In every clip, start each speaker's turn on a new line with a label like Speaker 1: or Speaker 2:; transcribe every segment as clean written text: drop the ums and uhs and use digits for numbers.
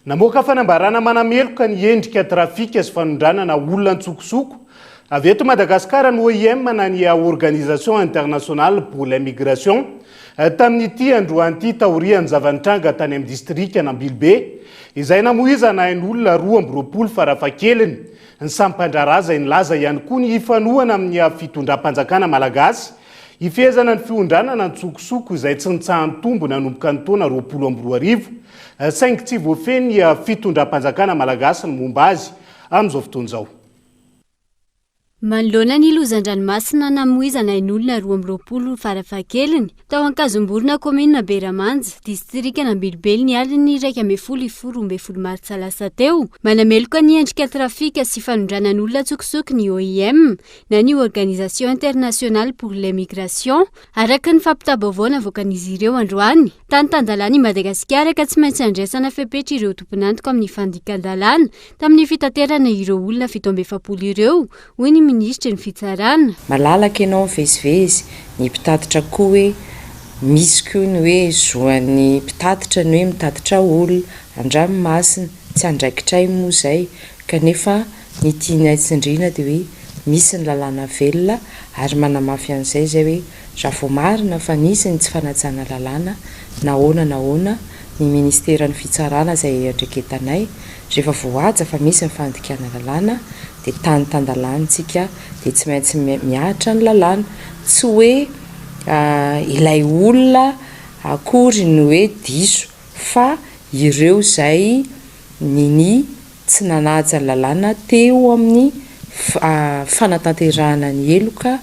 Speaker 1: Namoaka fanambarana manameloka ny endrika trafika sy fanondranana olona antsokosoko. Avy eto Madagasikara ny OIM na ny Organisation Internationale pour l'Immigration tamin'ity androan'ity taorian'ny zavanitranga tany amin'ny distrika Nambilobe izay namoizana ain'olona 12 farafahakeliny. Ny sampandraraza nilaza ihany koa ny ifanohana amin'ny fitondram-panjakana malagasy ifezana ny fiondranana antsokosoko izay tsy nitsahan'ny tombo nanomboka ny taona 2020 saingy tsy voafeny fitondram-panjakana malagasy ny momba azy amin'izao fotoana izao.
Speaker 2: Manoloana ny lozan-dranomasina namoizana ain'olona 12 farafahakeliny tao Ankazomborona komina Beramanja distrika Nambilobe ny aliny 114 martsa lasa teo. Manameloka ny endrika trafika sy fanondranan'olona antsokosoko ny OIM na ny Organisation Internationale pour l'Immigration araka ny fampitabaovao navoakan'izy ireo androany. Tany Tandalany Madagasikara ka tsy maintsy andraisana fepetra ireo tompon'antoka amin'ny fandikan-dalàna tamin'ny fitaterana ireo olona 770 ireo hoy ny ministra ny fitsarana.
Speaker 3: Malalaka ianao mivezivezy ny mpitatitra koa hoe misy koa ny hoe zoan'ny mpitatitra ny hoe mitatitra olona andranomasina tsy andraikitray moa izay kanefa ny tiana tsindriana dia hoe misy ny lalàna velona ary manamafy an'izay izay hoe raha vao marina fa nisy ny tsy fanajana lalàna nahoana ny ministeran'ny fitsarana izay andreketanay rehefa voaja fa misy ny fandikana lalàna dia tany-tandalàntsika dia tsy maintsy miahatra ny lalàna tsy hoe ilay olona akory ny hoe diso fa ireo izay ny tsy nanaja ny lalàna teo amin'ny fanatanterahana ny eloka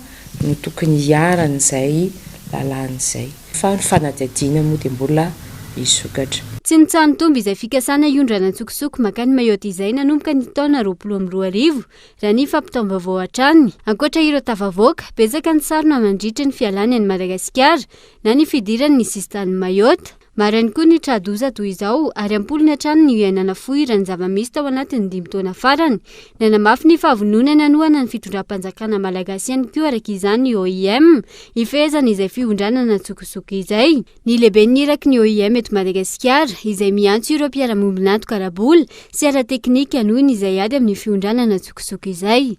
Speaker 3: no tokony hiaran'izay lalàna izay fa ny fanadihadiana moa dia mbola isokatra.
Speaker 2: Tsy nitsahan'ny tombo izay fikasana iondrana antsokosoko makany Mayotte izay nanomboka ny taona 2020 raha ny fampitam-baovao hatrany. Ankoatra ireo tafavoaka, betsaka ny sarona mandritra ny fialany any Madagasikara na ny fidirany ny sistan'ny Mayotte. Marany koa ny tradoza toy izao ary ampolony hatrany ny iainana foirany zava-misy tao anatin'ny 5 taona farany. Nanamafy ny fahavonona nanoana ny fitondram-panjakana malagasy ihany koa araka izany ny OIM ifehezana izay fiondranana antsokosoko izay. Ny lehibe niraky ny OIM eto Madagasikara izay miantso ireo mpiara-mombon'antoka arabola sy ara-teknika nohony izay ady amin'ny fiondranana antsokosoko izay.